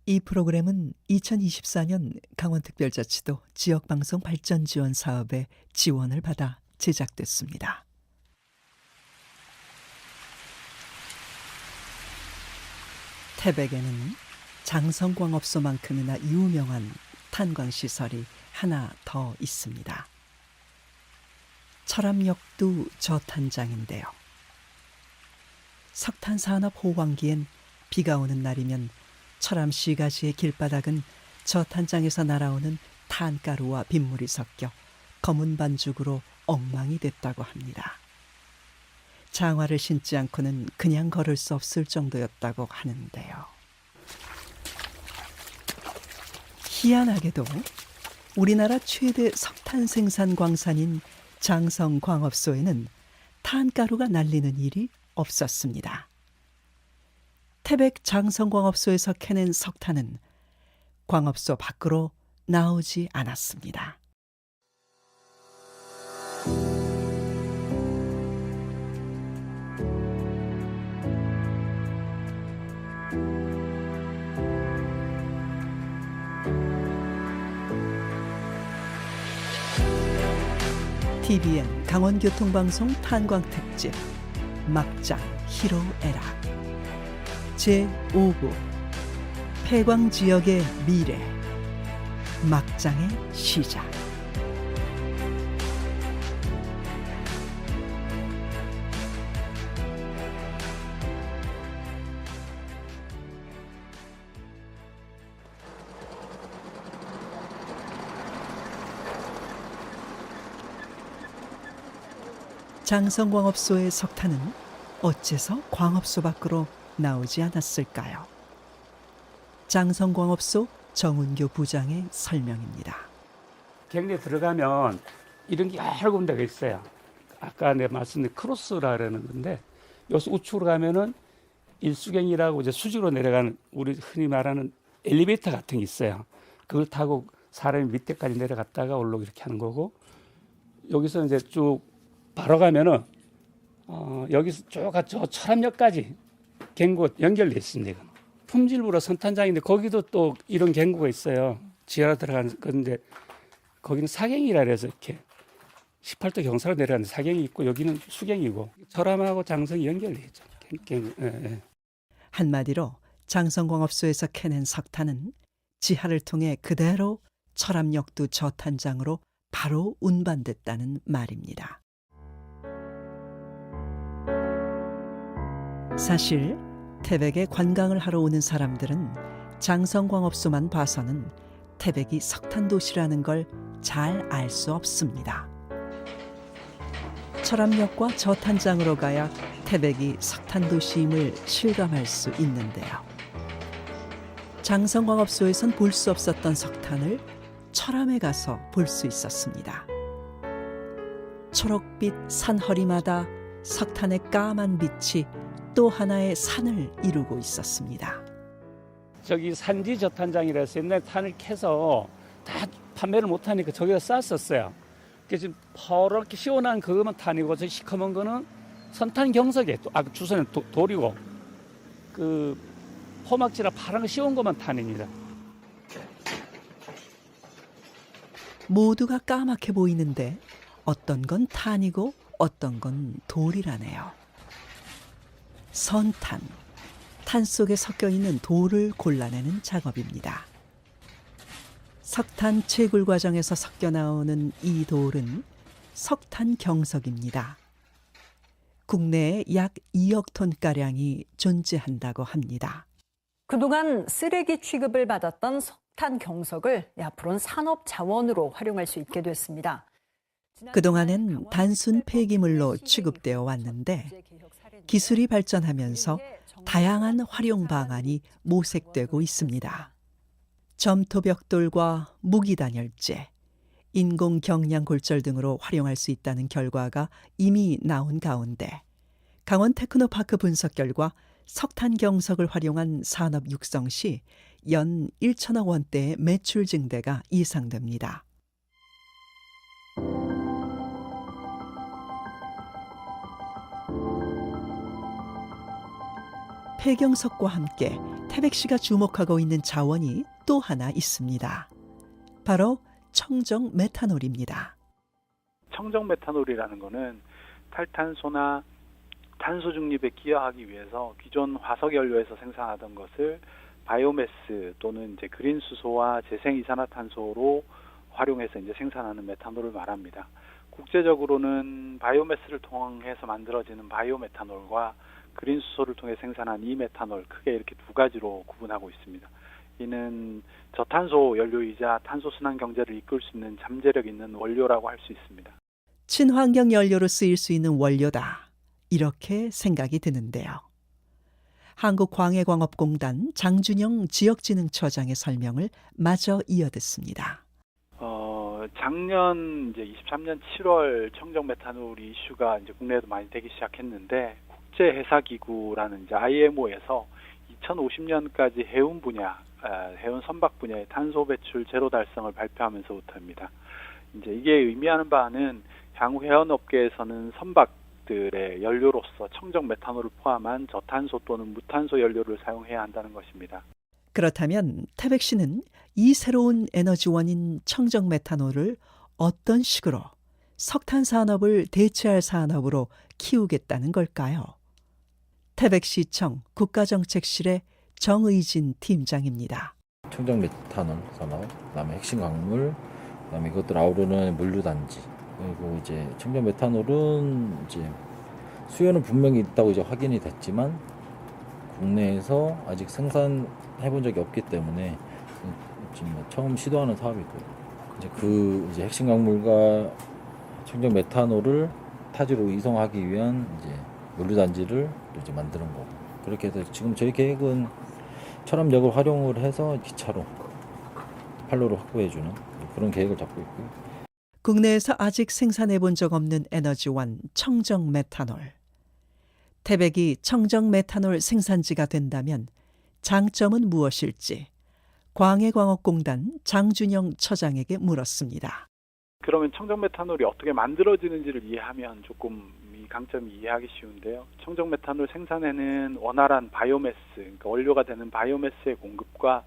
이 프로그램은 2024년 강원특별자치도 지역방송 발전 지원 사업의 지원을 받아 제작됐습니다. 태백에는 장성광업소만큼이나 유명한 탄광시설이 하나 더 있습니다. 철암역두 저탄장인데요. 석탄산업 호황기엔 비가 오는 날이면 철암시 가지의 길바닥은 저탄장에서 날아오는 탄가루와 빗물이 섞여 검은 반죽으로 엉망이 됐다고 합니다. 장화를 신지 않고는 그냥 걸을 수 없을 정도였다고 하는데요. 희한하게도 우리나라 최대 석탄 생산 광산인 장성광업소에는 탄가루가 날리는 일이 없었습니다. 태백 장성광업소에서 캐낸 석탄은 광업소 밖으로 나오지 않았습니다. TVN 강원교통방송 탄광특집 막장 히로에락 제5부 폐광지역의 미래 막장의 시작. 장성광업소의 석탄은 어째서 광업소 밖으로 나오지 않았을까요? 장성광업소 정운교 부장의 설명입니다. 갱내 들어가면 이런 게 여러 군데가 있어요. 아까 내가 말씀드린 크로스라 그러는 건데 여기서 우측으로 가면은 일수경이라고 이제 수직으로 내려가는 우리 흔히 말하는 엘리베이터 같은 게 있어요. 그걸 타고 사람이 밑에까지 내려갔다가 올라오고 이렇게 하는 거고, 여기서 이제 쭉 바로 가면은 여기서 쭉 저 철암역까지 갱고 연결돼 있습니다. 이건. 품질부로 선탄장인데 거기도 또 이런 갱고가 있어요. 지하로 들어가는 건데 거기는 사갱이라 해서 이렇게 18도 경사로 내려가는 사갱이 있고 여기는 수갱이고 철암하고 장성이 연결돼 있죠. 예. 한마디로 장성광업소에서 캐낸 석탄은 지하를 통해 그대로 철암역두 저탄장으로 바로 운반됐다는 말입니다. 사실 태백에 관광을 하러 오는 사람들은 장성광업소만 봐서는 태백이 석탄도시라는 걸 잘 알 수 없습니다. 철암역과 저탄장으로 가야 태백이 석탄도시임을 실감할 수 있는데요. 장성광업소에선 볼 수 없었던 석탄을 철암에 가서 볼 수 있었습니다. 초록빛 산허리마다 석탄의 까만 빛이 또 하나의 산을 이루고 있었습니다. 저기 산지 저탄장이라서 옛날에 탄을 캐서 다 판매를 못하니까 저기다 쌌었어요. 그래서 지금 퍼렇게 시원한 그것만 탄이고 저 시커먼 거는 선탄 경석에 주소는 돌이고 그 포막지라 파란 거 시원 것만 탄입니다. 모두가 까맣게 보이는데 어떤 건 탄이고 어떤 건 돌이라네요. 선탄, 탄 속에 섞여 있는 돌을 골라내는 작업입니다. 석탄 채굴 과정에서 섞여 나오는 이 돌은 석탄 경석입니다. 국내에 약 2억 톤가량이 존재한다고 합니다. 그동안 쓰레기 취급을 받았던 석탄 경석을 앞으로는 산업 자원으로 활용할 수 있게 됐습니다. 그동안엔 단순 폐기물로 취급되어 왔는데 기술이 발전하면서 다양한 활용 방안이 모색되고 있습니다. 점토벽돌과 무기단열재, 인공 경량 골절 등으로 활용할 수 있다는 결과가 이미 나온 가운데 강원 테크노파크 분석 결과 석탄 경석을 활용한 산업 육성 시 연 1천억 원대의 매출 증대가 예상됩니다. 폐경석과 함께 태백 씨가 주목하고 있는 자원이 또 하나 있습니다. 바로 청정 메탄올입니다. 청정 메탄올이라는 거는 탈탄소나 탄소 중립에 기여하기 위해서 기존 화석 연료에서 생산하던 것을 바이오매스 또는 이제 그린 수소와 재생 이산화탄소로 활용해서 이제 생산하는 메탄올을 말합니다. 국제적으로는 바이오매스를 통해서 만들어지는 바이오메탄올과 그린 수소를 통해 생산한 이 메탄올 크게 이렇게 두 가지로 구분하고 있습니다. 이는 저탄소 연료이자 탄소 순환 경제를 이끌 수 있는 잠재력 있는 원료라고 할 수 있습니다. 친환경 연료로 쓰일 수 있는 원료다. 이렇게 생각이 드는데요. 한국광해광업공단 장준영 지역진흥처장의 설명을 마저 이어듣습니다. 작년 이제 23년 7월 청정 메탄올 이슈가 이제 국내에도 많이 되기 시작했는데 국제해사기구라는 이제 IMO에서 2050년까지 해운 분야, 해운 선박 분야의 탄소 배출 제로 달성을 발표하면서부터입니다. 이제 이게 의미하는 바는 향후 해운업계에서는 선박들의 연료로서 청정 메탄올을 포함한 저탄소 또는 무탄소 연료를 사용해야 한다는 것입니다. 그렇다면 태백 씨는 이 새로운 에너지원인 청정 메탄올을 어떤 식으로 석탄 산업을 대체할 산업으로 키우겠다는 걸까요? 태백시청 국가정책실의 정의진 팀장입니다. 청정 메탄올 산업, 그다음에 핵심 광물, 그다음에 이것들 아우르는 물류단지. 그리고 이제 청정 메탄올은 이제 수요는 분명히 있다고 이제 확인이 됐지만 국내에서 아직 생산해 본 적이 없기 때문에 지금 처음 시도하는 사업이고요. 이제 핵심 광물과 청정 메탄올을 타지로 이송하기 위한 이제 물류단지를 이제 만드는 거고, 그렇게 해서 지금 저희 계획은 철암역을 활용을 해서 기차로 판로를 확보해주는 그런 계획을 잡고 있고요. 국내에서 아직 생산해 본 적 없는 에너지원 청정 메탄올. 태백이 청정 메탄올 생산지가 된다면 장점은 무엇일지 광해광업공단 장준영 처장에게 물었습니다. 그러면 청정 메탄올이 어떻게 만들어지는지를 이해하면 조금 이 강점이 이해하기 쉬운데요. 청정 메탄올 생산에는 원활한 바이오매스, 그러니까 원료가 되는 바이오매스의 공급과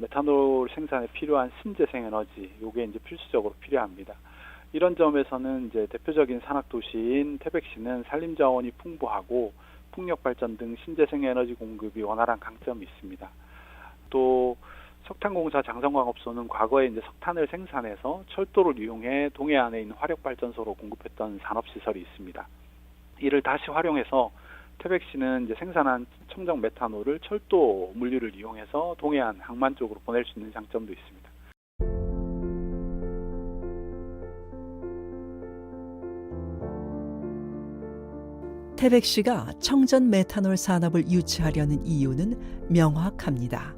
메탄올 생산에 필요한 신재생 에너지, 이게 이제 필수적으로 필요합니다. 이런 점에서는 이제 대표적인 산악 도시인 태백시는 산림 자원이 풍부하고 풍력 발전 등 신재생 에너지 공급이 원활한 강점이 있습니다. 또 석탄공사 장성광업소는 과거에 이제 석탄을 생산해서 철도를 이용해 동해안에 있는 화력발전소로 공급했던 산업시설이 있습니다. 이를 다시 활용해서 태백시는 이제 생산한 청정 메탄올을 철도 물류를 이용해서 동해안 항만 쪽으로 보낼 수 있는 장점도 있습니다. 태백시가 청정 메탄올 산업을 유치하려는 이유는 명확합니다.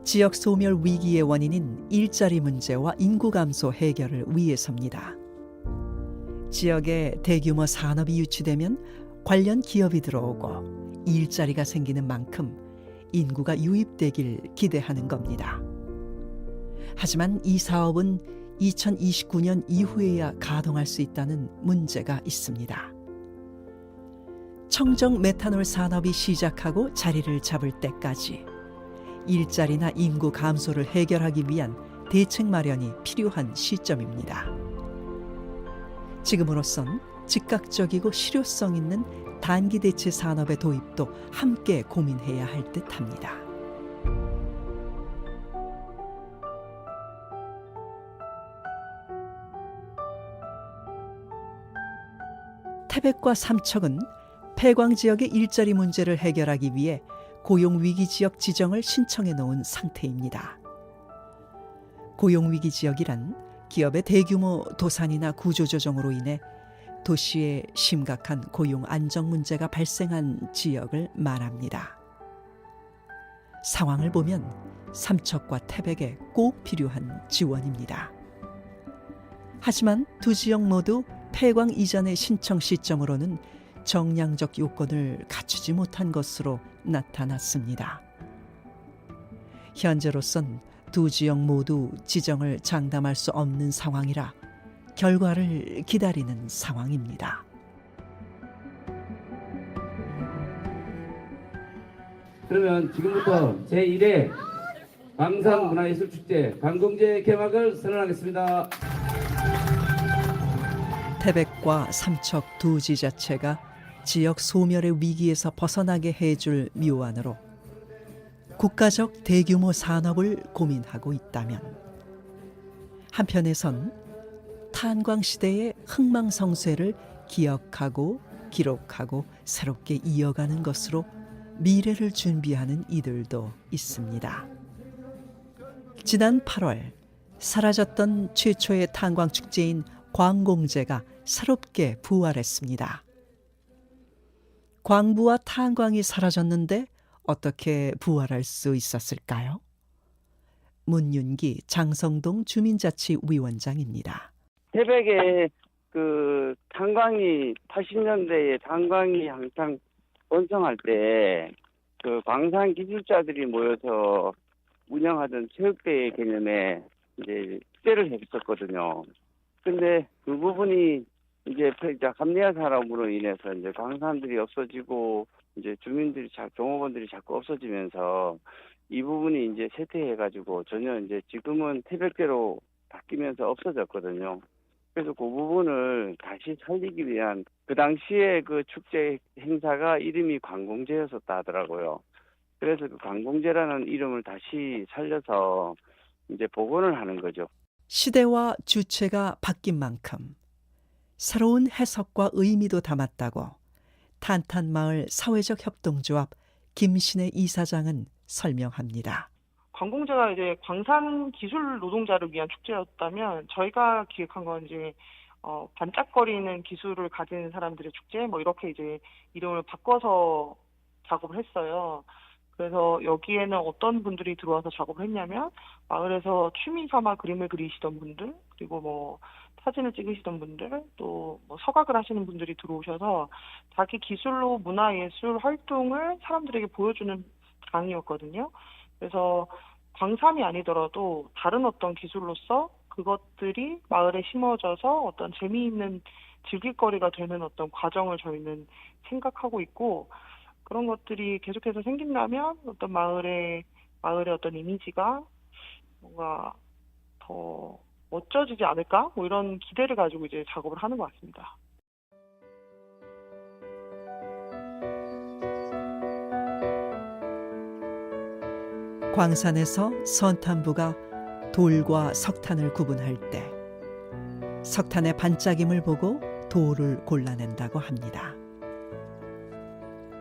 지역 소멸 위기의 원인인 일자리 문제와 인구 감소 해결을 위해서입니다. 지역에 대규모 산업이 유치되면 관련 기업이 들어오고 일자리가 생기는 만큼 인구가 유입되길 기대하는 겁니다. 하지만 이 사업은 2029년 이후에야 가동할 수 있다는 문제가 있습니다. 청정 메탄올 산업이 시작하고 자리를 잡을 때까지 일자리나 인구 감소를 해결하기 위한 대책 마련이 필요한 시점입니다. 지금으로선 즉각적이고 실효성 있는 단기 대체 산업의 도입도 함께 고민해야 할 듯합니다. 태백과 삼척은 폐광 지역의 일자리 문제를 해결하기 위해 고용위기 지역 지정을 신청해 놓은 상태입니다. 고용위기 지역이란 기업의 대규모 도산이나 구조조정으로 인해 도시에 심각한 고용 안정 문제가 발생한 지역을 말합니다. 상황을 보면 삼척과 태백에 꼭 필요한 지원입니다. 하지만 두 지역 모두 폐광 이전의 신청 시점으로는 정량적 요건을 갖추지 못한 것으로 나타났습니다. 현재로선 두 지역 모두 지정을 장담할 수 없는 상황이라 결과를 기다리는 상황입니다. 그러면 지금부터 제1회 광산문화예술축제 광공제 개막을 선언하겠습니다. 태백과 삼척 두 지자체가 지역 소멸의 위기에서 벗어나게 해줄 묘안으로 국가적 대규모 산업을 고민하고 있다면 한편에선 탄광시대의 흥망성쇠를 기억하고 기록하고 새롭게 이어가는 것으로 미래를 준비하는 이들도 있습니다. 지난 8월 사라졌던 최초의 탄광축제인 광공제가 새롭게 부활했습니다. 광부와 탄광이 사라졌는데 어떻게 부활할 수 있었을까요? 문윤기 장성동 주민자치위원장입니다. 태백에 그 탄광이 80년대에 탄광이 항상 번성할 때 그 광산 기술자들이 모여서 운영하던 체육대회 개념에 이제 축제를 했었거든요. 근데 그 부분이 이제 감리화 산업으로 인해서 이제 광산들이 없어지고 이제 주민들이 종업원들이 자꾸 없어지면서 이 부분이 이제 쇠퇴해가지고 전혀 이제 지금은 태백대로 바뀌면서 없어졌거든요. 그래서 그 부분을 다시 살리기 위한 그 당시에 그 축제 행사가 이름이 광공제였었다 하더라고요. 그래서 그 광공제라는 이름을 다시 살려서 이제 복원을 하는 거죠. 시대와 주체가 바뀐 만큼 새로운 해석과 의미도 담았다고 탄탄마을 사회적 협동조합 김신혜 이사장은 설명합니다. 광공제가 이제 광산 기술 노동자를 위한 축제였다면 저희가 기획한 건 이제 반짝거리는 기술을 가진 사람들의 축제 뭐 이렇게 이제 이름을 바꿔서 작업을 했어요. 그래서 여기에는 어떤 분들이 들어와서 작업을 했냐면 마을에서 취미 삼아 그림을 그리시던 분들 그리고 뭐 사진을 찍으시던 분들 또 뭐 서각을 하시는 분들이 들어오셔서 자기 기술로 문화예술 활동을 사람들에게 보여주는 장이었거든요. 그래서 광산이 아니더라도 다른 어떤 기술로서 그것들이 마을에 심어져서 어떤 재미있는 즐길거리가 되는 어떤 과정을 저희는 생각하고 있고 그런 것들이 계속해서 생긴다면 어떤 마을의 어떤 이미지가 뭔가 더 멋져지지 않을까? 뭐 이런 기대를 가지고 이제 작업을 하는 것 같습니다. 광산에서 선탄부가 돌과 석탄을 구분할 때 석탄의 반짝임을 보고 돌을 골라낸다고 합니다.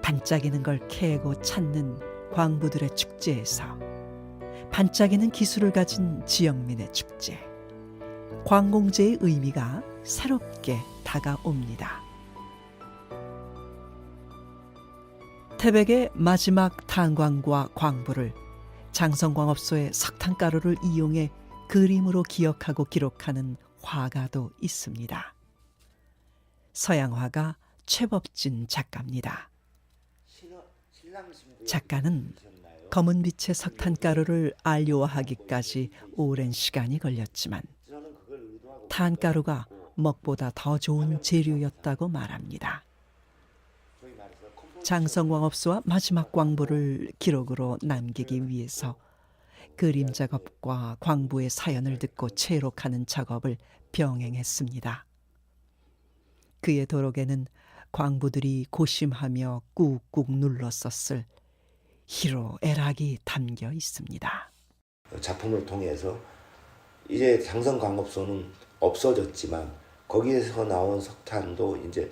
반짝이는 걸 캐고 찾는 광부들의 축제에서 반짝이는 기술을 가진 지역민의 축제, 광공제의 의미가 새롭게 다가옵니다. 태백의 마지막 탄광과 광부를 장성광업소의 석탄가루를 이용해 그림으로 기억하고 기록하는 화가도 있습니다. 서양화가 최법진 작가입니다. 작가는 검은 빛의 석탄가루를 안료화하기까지 오랜 시간이 걸렸지만 탄가루가 먹보다 더 좋은 재료였다고 말합니다. 장성광업소와 마지막 광부를 기록으로 남기기 위해서 그림 작업과 광부의 사연을 듣고 채록하는 작업을 병행했습니다. 그의 도록에는 광부들이 고심하며 꾹꾹 눌렀었을 희로애락이 담겨 있습니다. 작품을 통해서 이제 장성광업소는 없어졌지만 거기에서 나온 석탄도 이제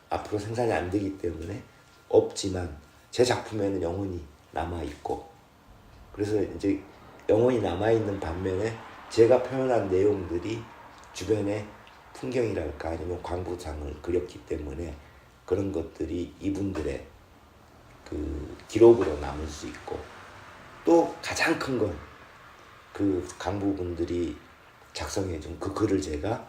앞으로 생산이 안 되기 때문에 없지만 제 작품에는 영혼이 남아있고 그래서 이제 영혼이 남아있는 반면에 제가 표현한 내용들이 주변의 풍경이랄까 아니면 광부상을 그렸기 때문에 그런 것들이 이분들의 그 기록으로 남을 수 있고 또 가장 큰 건 그 광부분들이 작성해준 그 글을 제가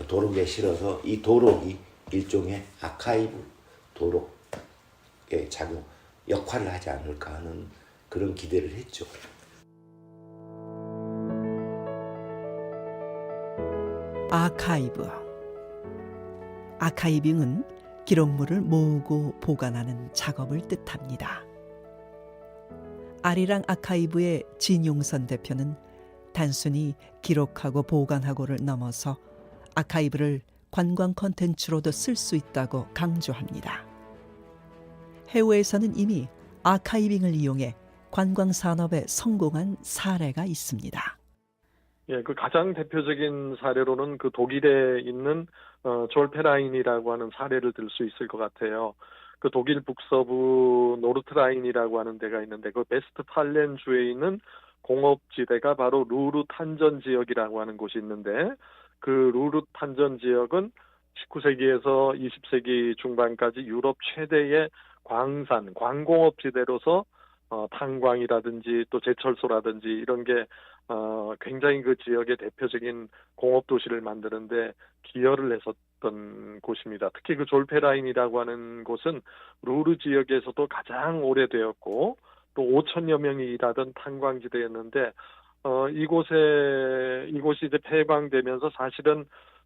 도록에 실어서 이 도록이 일종의 아카이브 도록의 작용 역할을 하지 않을까 하는 그런 기대를 했죠. 아카이빙은 기록물을 모으고 보관하는 작업을 뜻합니다. 아리랑 아카이브의 진용선 대표는 단순히 기록하고 보관하고를 넘어서 아카이브를 관광 콘텐츠로도 쓸 수 있다고 강조합니다. 해외에서는 이미 아카이빙을 이용해 관광 산업에 성공한 사례가 있습니다. 예, 그 가장 대표적인 사례로는 그 독일에 있는 졸페라인이라고 하는 사례를 들 수 있을 것 같아요. 그 독일 북서부 노르트라인이라고 하는 데가 있는데 그 베스트팔렌 주에 있는 공업지대가 바로 루르탄전 지역이라고 하는 곳이 있는데 그 루르탄전 지역은 19세기에서 20세기 중반까지 유럽 최대의 광공업지대로서 탄광이라든지 또 제철소라든지 이런 게 굉장히 그 지역의 대표적인 공업 도시를 만드는데 기여를 했었던 곳입니다. 특히 그 졸페라인이라고 하는 곳은 루르 지역에서도 가장 오래되었고 또 5천여 명이 일하던 탄광지대였는데 이곳이 이제 폐광되면서 사실은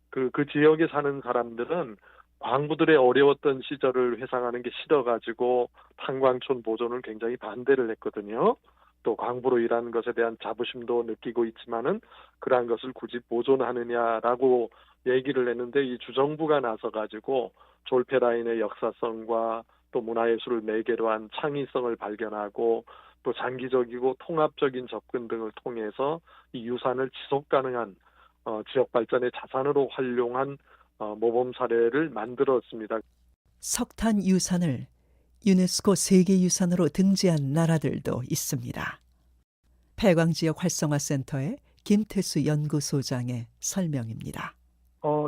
그 지역에 사는 사람들은 광부들의 어려웠던 시절을 회상하는 게 싫어가지고 탄광촌 보존을 굉장히 반대를 했거든요. 또 광부로 일하는 것에 대한 자부심도 느끼고 있지만은 그러한 것을 굳이 보존하느냐라고 얘기를 했는데 이 주정부가 나서가지고 졸페라인의 역사성과 또 문화예술을 매개로 한 창의성을 발견하고 또 장기적이고 통합적인 접근 등을 통해서 이 유산을 지속 가능한 지역 발전의 자산으로 활용한 모범 사례를 만들었습니다. 석탄 유산을 유네스코 세계유산으로 등재한 나라들도 있습니다. 폐광지역 활성화센터의 김태수 연구소장의 설명입니다.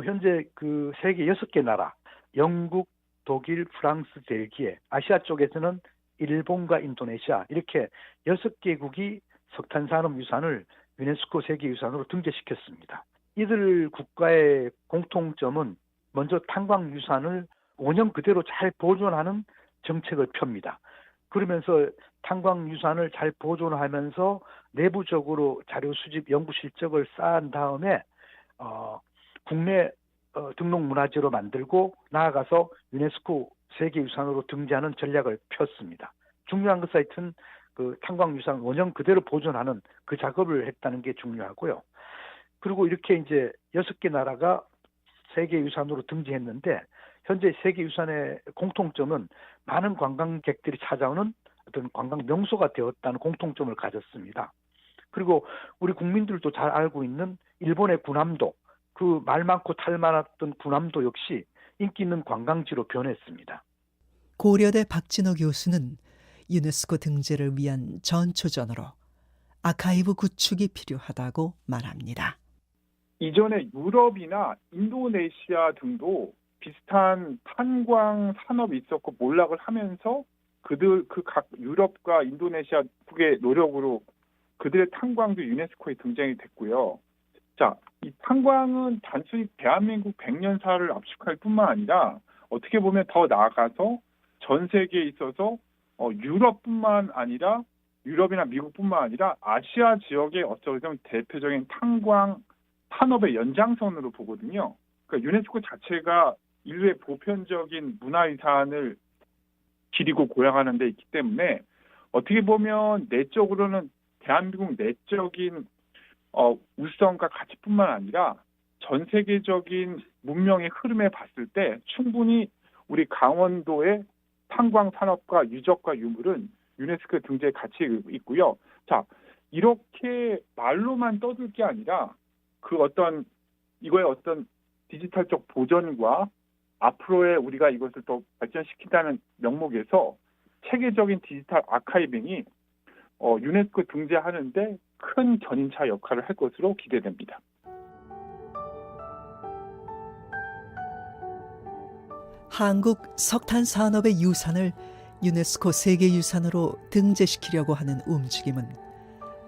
현재 그 세계 6개 나라, 영국, 독일, 프랑스, 벨기에, 아시아 쪽에서는 일본과 인도네시아 이렇게 6개국이 석탄산업유산을 유네스코 세계유산으로 등재시켰습니다. 이들 국가의 공통점은 먼저 탄광유산을 원형 그대로 잘 보존하는 정책을 펴니다. 그러면서 탄광유산을 잘 보존하면서 내부적으로 자료 수집, 연구 실적을 쌓은 다음에 국내 등록문화재로 만들고 나아가서 유네스코 세계유산으로 등재하는 전략을 폈습니다. 중요한 것은 하여튼 그 탄광유산 원형 그대로 보존하는 그 작업을 했다는 게 중요하고요. 그리고 이렇게 이제 6개 나라가 세계유산으로 등재했는데 현재 세계유산의 공통점은 많은 관광객들이 찾아오는 어떤 관광 명소가 되었다는 공통점을 가졌습니다. 그리고 우리 국민들도 잘 알고 있는 일본의 군함도, 그 말 많고 탈 많았던 군함도 역시 인기 있는 관광지로 변했습니다. 고려대 박진호 교수는 유네스코 등재를 위한 전초전으로 아카이브 구축이 필요하다고 말합니다. 이전에 유럽이나 인도네시아 등도 비슷한 탄광 산업이 있었고 몰락을 하면서 그 각 유럽과 인도네시아 국의 노력으로 그들의 탄광도 유네스코에 등장이 됐고요. 자, 이 탄광은 단순히 대한민국 100년사를 압축할 뿐만 아니라 어떻게 보면 더 나아가서 전 세계에 있어서 유럽뿐만 아니라 유럽이나 미국뿐만 아니라 아시아 지역의 어쩌면 대표적인 탄광 산업의 연장선으로 보거든요. 그러니까 유네스코 자체가 인류의 보편적인 문화유산을 기리고 고양하는 데 있기 때문에 어떻게 보면 내적으로는 대한민국 내적인 우수성과 가치뿐만 아니라 전 세계적인 문명의 흐름에 봤을 때 충분히 우리 강원도의 탄광 산업과 유적과 유물은 유네스코 등재의 가치가 있고요. 자, 이렇게 말로만 떠들 게 아니라 이거의 어떤 디지털적 보존과 앞으로의 우리가 이것을 더 발전시킨다는 명목에서 체계적인 디지털 아카이빙이 유네스코 등재하는데 큰 견인차 역할을 할 것으로 기대됩니다. 한국 석탄 산업의 유산을 유네스코 세계유산으로 등재시키려고 하는 움직임은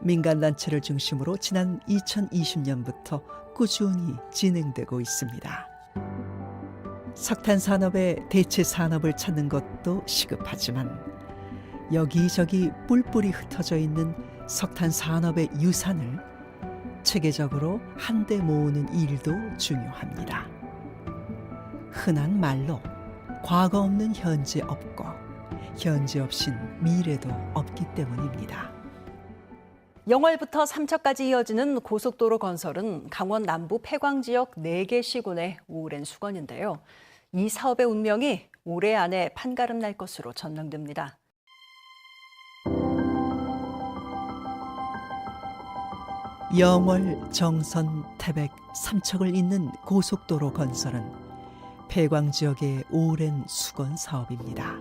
민간단체를 중심으로 지난 2020년부터 꾸준히 진행되고 있습니다. 석탄 산업의 대체 산업을 찾는 것도 시급하지만 여기저기 뿔뿔이 흩어져 있는 석탄 산업의 유산을 체계적으로 한데 모으는 일도 중요합니다. 흔한 말로 과거 없는 현재 없고 현재 없인 미래도 없기 때문입니다. 영월부터 삼척까지 이어지는 고속도로 건설은 강원 남부 폐광 지역 4개 시군의 오랜 수건인데요. 이 사업의 운명이 올해 안에 판가름 날 것으로 전망됩니다. 영월, 정선, 태백, 삼척을 잇는 고속도로 건설은 폐광 지역의 오랜 수건 사업입니다.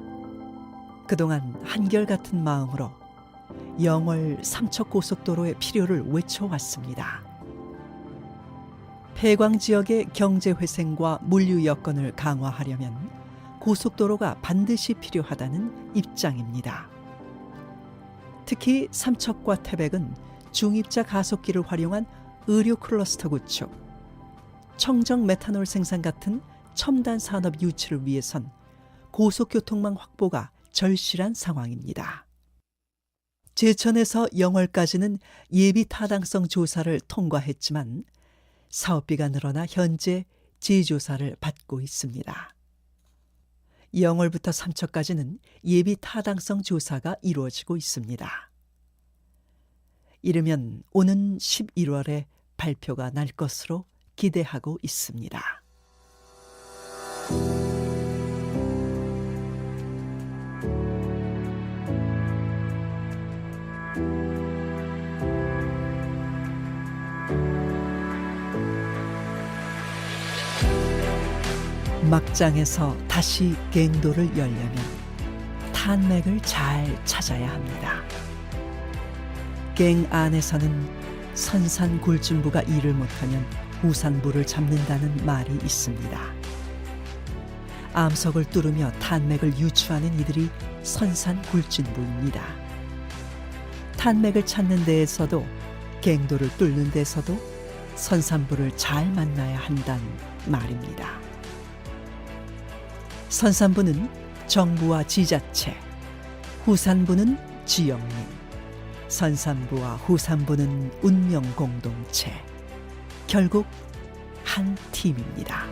그동안 한결같은 마음으로 영월, 삼척 고속도로의 필요를 외쳐왔습니다. 폐광 지역의 경제 회생과 물류 여건을 강화하려면 고속도로가 반드시 필요하다는 입장입니다. 특히 삼척과 태백은 중입자 가속기를 활용한 의료 클러스터 구축, 청정 메탄올 생산 같은 첨단 산업 유치를 위해선 고속교통망 확보가 절실한 상황입니다. 제천에서 영월까지는 예비 타당성 조사를 통과했지만 사업비가 늘어나 현재 재조사를 받고 있습니다. 영월부터 삼척까지는 예비 타당성 조사가 이루어지고 있습니다. 이르면 오는 11월에 발표가 날 것으로 기대하고 있습니다. 막장에서 다시 갱도를 열려면 탄맥을 잘 찾아야 합니다. 갱 안에서는 선산굴진부가 일을 못하면 후산부를 잡는다는 말이 있습니다. 암석을 뚫으며 탄맥을 유추하는 이들이 선산굴진부입니다. 탄맥을 찾는 데에서도 갱도를 뚫는 데서도 선산부를 잘 만나야 한다는 말입니다. 선산부는 정부와 지자체, 후산부는 지역민, 선산부와 후산부는 운명 공동체, 결국 한 팀입니다.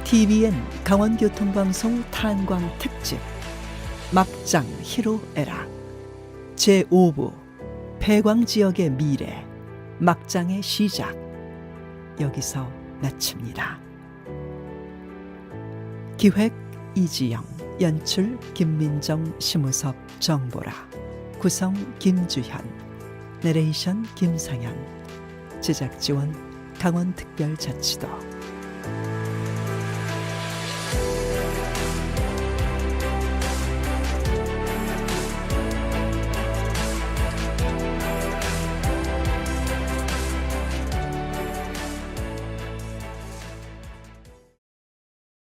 TVN 강원교통방송 탄광 특집 막장 히로에락 제5부 폐광 지역의 미래 막장의 시작 여기서 마칩니다. 기획 이지영, 연출 김민정, 심우섭, 정보라, 구성 김주현, 내레이션 김상현, 제작 지원 강원특별자치도.